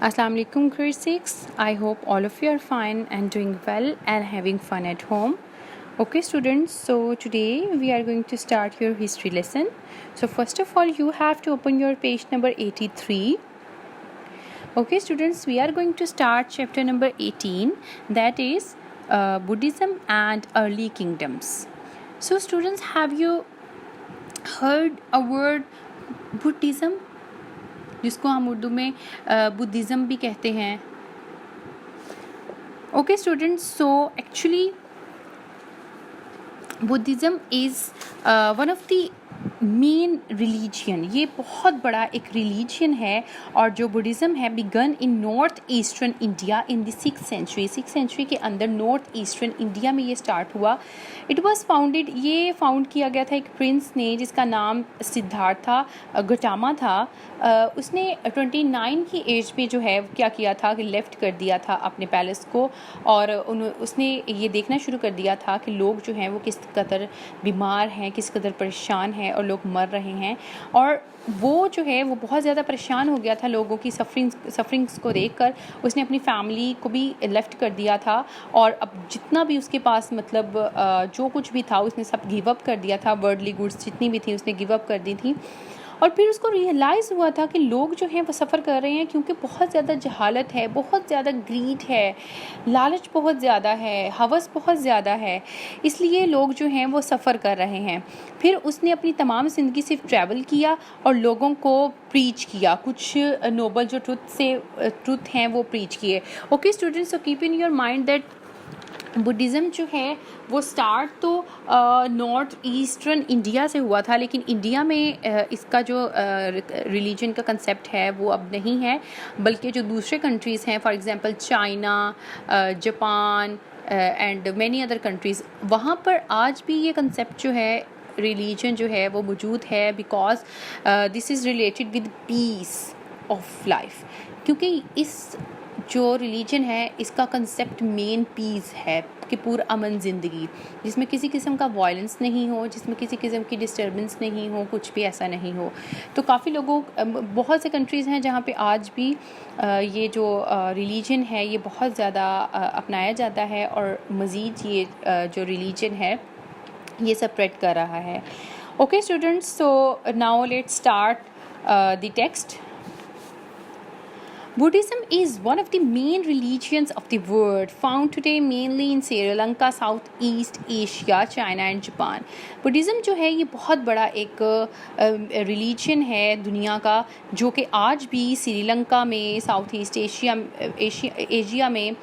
Assalamu alaikum grade 6. I hope all of you are fine and doing well and having fun at home. Okay students, so today we are going to start your history lesson. So first of all you have to open your page number 83. Okay students, we are going to start chapter number 18, that is Buddhism and early kingdoms. So students, have you heard a word Buddhism, जिसको हम उर्दू में Buddhism भी कहते हैं? Okay students, so actually Buddhism is one of the main religion, ये बहुत बड़ा एक रिलीजन है. और जो बुद्धिज़्म है began in north eastern India in the 6th century के अंदर नॉर्थ ईस्टर्न इंडिया में ये स्टार्ट हुआ. इट वाज फाउंडेड, ये फाउंड किया गया था एक प्रिंस ने जिसका नाम सिद्धार्था गौतमा था. उसने 29 की एज में जो है क्या किया था कि लेफ़्ट कर दिया था अपने पैलेस को, और उसने ये देखना शुरू कर दिया था कि लोग जो हैं वो किस कदर बीमार हैं, किस कदर परेशान हैं और लोग मर रहे हैं. और वो जो है वो बहुत ज़्यादा परेशान हो गया था लोगों की सफरिंग्स को देखकर. उसने अपनी फैमिली को भी लेफ़्ट कर दिया था, और अब जितना भी उसके पास मतलब जो कुछ भी था उसने सब गिव अप कर दिया था. वर्ल्डली गुड्स जितनी भी थी उसने गिव अप कर दी थी. और फिर उसको रियलाइज़ हुआ था कि लोग जो हैं वो सफ़र कर रहे हैं क्योंकि बहुत ज़्यादा जहालत है, बहुत ज़्यादा ग्रीड है, लालच बहुत ज़्यादा है, हवस बहुत ज़्यादा है, इसलिए लोग जो हैं वो सफ़र कर रहे हैं. फिर उसने अपनी तमाम ज़िंदगी सिर्फ ट्रैवल किया और लोगों को प्रीच किया, कुछ नोबल जो ट्रुथ हैं वो प्रीच किए. Okay students, so keep in your mind that Buddhism जो है वो स्टार्ट तो नॉर्थ ईस्टर्न इंडिया से हुआ था, लेकिन इंडिया में इसका जो रिलीजन का कंसेप्ट है वो अब नहीं है, बल्कि जो दूसरे कंट्रीज़ हैं, for example China, Japan and many other countries, वहाँ पर आज भी ये कंसेप्ट जो है रिलीजन जो है वो मौजूद है. Because this is related with piece of life, क्योंकि इस जो रिलीजन है इसका कंसेप्ट मेन पीस है कि पुरअमन ज़िंदगी, जिसमें किसी किस्म का वायलेंस नहीं हो, जिसमें किसी किस्म की डिस्टर्बेंस नहीं हो, कुछ भी ऐसा नहीं हो. तो काफ़ी लोगों बहुत से कंट्रीज़ हैं जहाँ पे आज भी ये जो रिलीजन है ये बहुत ज़्यादा अपनाया जाता है, और मज़ीद ये जो रिलीजन है ये स्प्रेड कर रहा है. Okay students, so now let's start the text. Buddhism is one of the main religions of the world, found today mainly in Sri Lanka, Southeast Asia, China and Japan. Buddhism जो है ये बहुत बड़ा एक religion है दुनिया का, जो कि आज भी श्रीलंका में, साउथ ईस्ट एशिया में,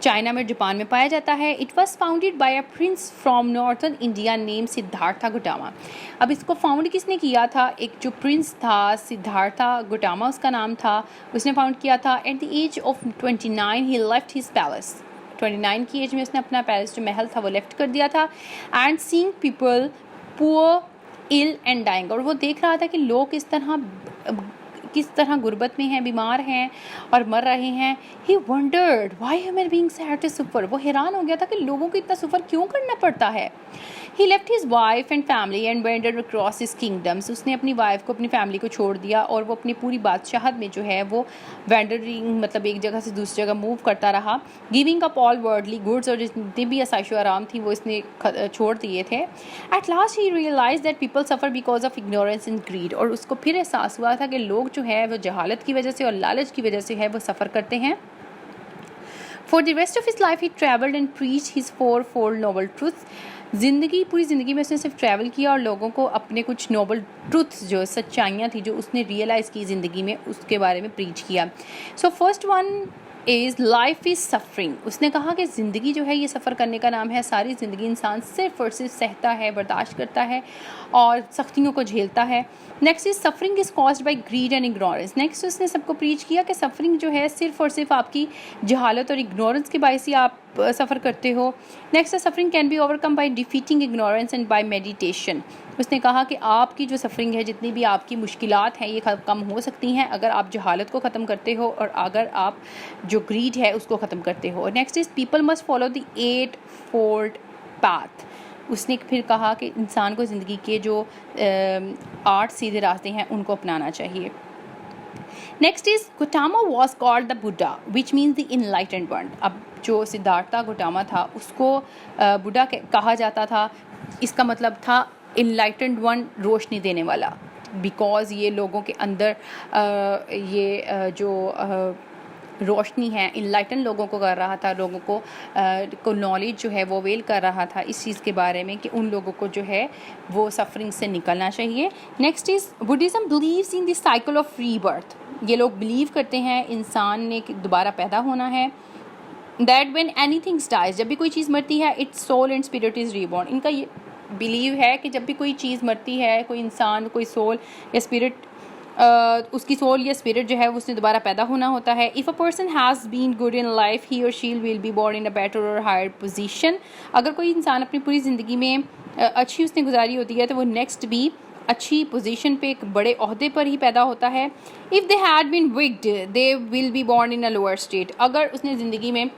चाइना में, जापान में पाया जाता है. It was founded by a prince from northern India name Siddhartha Gautama. अब इसको फाउंड किसने किया था? एक जो प्रिंस था सिद्धार्था गौतमा उसका नाम था, उसने फाउंड किया था. At the age of 29 he left his palace. 29 की एज में उसने अपना पैलेस जो महल था वो लेफ्ट कर दिया था. And seeing people poor, ill and dying, और वो देख रहा था कि लोग किस तरह गुर्बत में हैं, बीमार हैं और मर रहे हैं. He wondered why human beings have to suffer. वो हैरान हो गया था कि लोगों को इतना सफ़र क्यों करना पड़ता है. He left his wife and family and wandered across his kingdoms. उसने अपनी वाइफ को, अपनी फैमिली को छोड़ दिया और वो अपनी पूरी बादशाहत में जो है वो वेंडरिंग, मतलब एक जगह से दूसरी जगह मूव करता रहा. Giving up all worldly goods, और जितनी भी आसाइश आराम थी वो इसने छोड़ दिए थे. एट लास्ट ही realise that people suffer because of ignorance and greed. और उसको फिर एहसास हुआ था कि लोग जो है वो जहालत की वजह से और लालच की वजह से है वो सफ़र करते हैं. For the rest of his life he traveled and preached his fourfold noble truths. पूरी ज़िंदगी में उसने सिर्फ ट्रैवल किया और लोगों को अपने कुछ नोबल ट्रुथ्स, जो सच्चाइयाँ थी जो उसने रियलाइज़ की ज़िंदगी में, उसके बारे में प्रीच किया. So first one is life is suffering. उसने कहा कि ज़िंदगी जो है ये सफ़र करने का नाम है. सारी ज़िंदगी इंसान सिर्फ और सिर्फ सहता है, बर्दाश्त करता है और सख्तियों को झेलता है. Next is suffering is caused by grid and ignorance. Next उसने सबको प्रीच किया कि सफरिंग जो है सिर्फ और सिर्फ आपकी जहालत और इग्नोरेंस की बायस ही आप सफ़र करते हो. नेक्स्ट है suffering can be overcome by defeating ignorance and by meditation. उसने कहा कि आपकी जो सफरिंग है, जितनी भी आपकी मुश्किलात हैं, ये कम हो सकती हैं अगर आप जहालत को ख़त्म करते हो और अगर आप जो ग्रीड है उसको ख़त्म करते हो. Next is people must follow the 8 fold path. उसने फिर कहा कि इंसान को ज़िंदगी के जो 8 सीधे रास्ते हैं उनको अपनाना चाहिए. Next is Gautama was called the Buddha which means the enlightened one. अब जो सिद्धार्था गोटामा था उसको बुद्धा कहा जाता था, इसका मतलब था इनलाइटेंड वन, रोशनी देने वाला, बिकॉज ये लोगों के अंदर जो रोशनी है इनलाइटन लोगों को कर रहा था, लोगों को नॉलेज जो है वो वेल कर रहा था इस चीज़ के बारे में कि उन लोगों को जो है वो सफरिंग से निकलना चाहिए। Next is Buddhism believes in the cycle of rebirth. ये लोग बिलीव करते हैं इंसान ने दोबारा पैदा होना है। दैट व्हेन एनीथिंग डाइज, जब भी कोई चीज़ मरती है, it's soul and spirit is reborn. इनका ये बिलीव है कि जब भी कोई चीज़ मरती है, कोई इंसान, कोई सोल या स्पिरिट, उसकी सोल या स्पिरिट जो है उसने दोबारा पैदा होना होता है। If a person has been good in life he or she will be born in a better or higher position. अगर कोई इंसान अपनी पूरी ज़िंदगी में अच्छी उसने गुजारी होती है तो वो नेक्स्ट भी अच्छी पोजीशन पे, एक बड़े ओहदे पर ही पैदा होता है। If they had been wicked they will be born in a lower state. अगर उसने ज़िंदगी में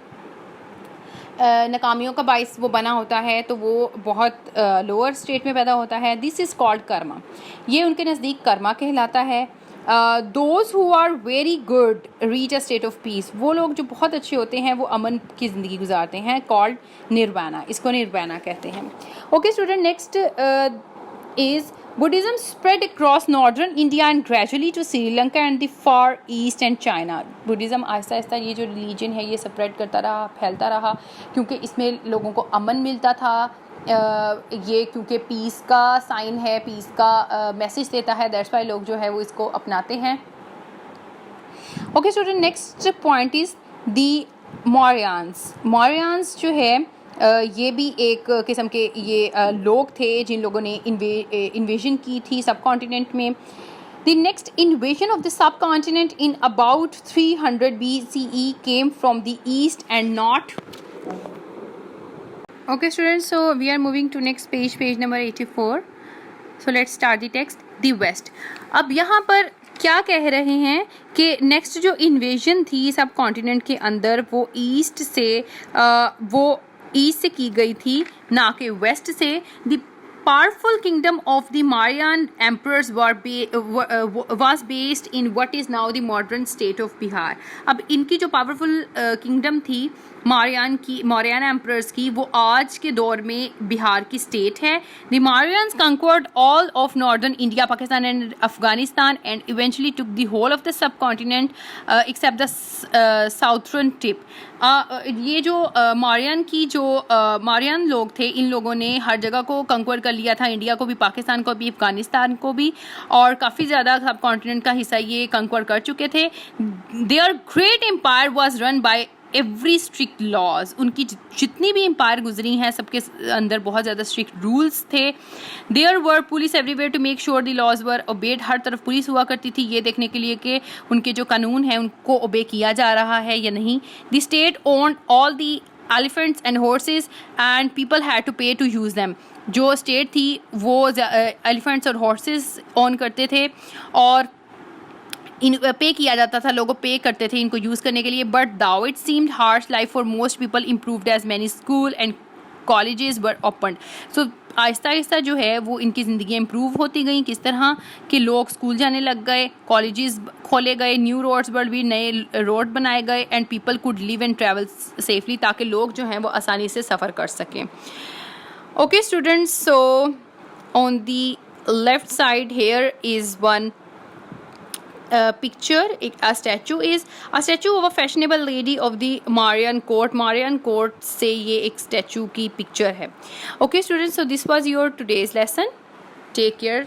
नाकामियों का बाइस वो बना होता है तो वो बहुत लोअर स्टेट में पैदा होता है। This is called karma. ये उनके नज़दीक कर्मा कहलाता है। Those who are very good reach a state of peace. वो लोग जो बहुत अच्छे होते हैं वो अमन की ज़िंदगी गुजारते हैं, कॉल्ड निर्वाणा। इसको निर्वाणा कहते हैं। Okay student, next is Buddhism spread across northern India and gradually to Sri Lanka and the far east and China. Buddhism Aahista Aahista ये जो रिलीजन है ये स्प्रेड करता रहा, फैलता रहा, क्योंकि इसमें लोगों को अमन मिलता था। ये क्योंकि पीस का साइन है, पीस का मैसेज देता है, दैट्स वाई लोग जो है वो इसको अपनाते हैं। Okay student, next point is the Mauryans. Mauryans जो है ये भी एक किस्म के ये लोग थे जिन लोगों ने इन्वेजन की थी सब कॉन्टिनेंट में। The next invasion of the subcontinent in about 300 BCE came from the east and north. Okay students, so we are moving to next page, page number 84। So let's start the text. The west. अब यहाँ पर क्या कह रहे हैं कि next जो invasion थी सब कॉन्टिनेंट के अंदर वो ईस्ट से की गई थी, ना कि वेस्ट से। The powerful kingdom of the Mauryan emperors was based in what is now the modern state of Bihar. अब इनकी जो पावरफुल किंगडम थी मौर्यान एम्परर्स की, वो आज के दौर में बिहार की स्टेट है। The Mauryans conquered all of northern India, Pakistan and Afghanistan and eventually took the whole of the subcontinent except the southern tip. ये जो मौर्यन लोग थे, इन लोगों ने हर जगह को कंक्वर कर लिया था, इंडिया को भी, पाकिस्तान को भी, अफगानिस्तान को भी, और काफ़ी ज़्यादा सब कॉन्टिनेंट का हिस्सा ये कंक्वर कर चुके थे। Their great empire was run by every strict laws. उनकी जितनी भी एम्पायर गुजरी हैं सबके अंदर बहुत ज़्यादा स्ट्रिक्ट रूल्स थे। There were police everywhere to make sure the laws were obeyed. हर तरफ पुलिस हुआ करती थी ये देखने के लिए कि उनके जो कानून हैं उनको ओबे किया जा रहा है या नहीं। The state owned all the elephants and horses and people had to pay to use them. जो स्टेट थी वो एलिफेंट्स और हॉर्सेज ओन करते थे और पे किया जाता था, लोगों पे करते थे इनको यूज़ करने के लिए। But though it seemed harsh life for most people improved as many school and colleges were open. So आहिस्ता आहिस्ता जो है वो इनकी ज़िंदगी इम्प्रूव होती गई। किस तरह कि लोग स्कूल जाने लग गए, कॉलेजेस खोले गए, न्यू रोड्स पर भी नए रोड बनाए गए and people could live and travel safely, ताकि लोग जो हैं वो आसानी से सफ़र कर सकें। Okay students, so on the left side here is one picture. A statue is a statue of a fashionable lady of the Marian court. Marian court से ये एक statue की picture है. Okay students, so this was your today's lesson. Take care.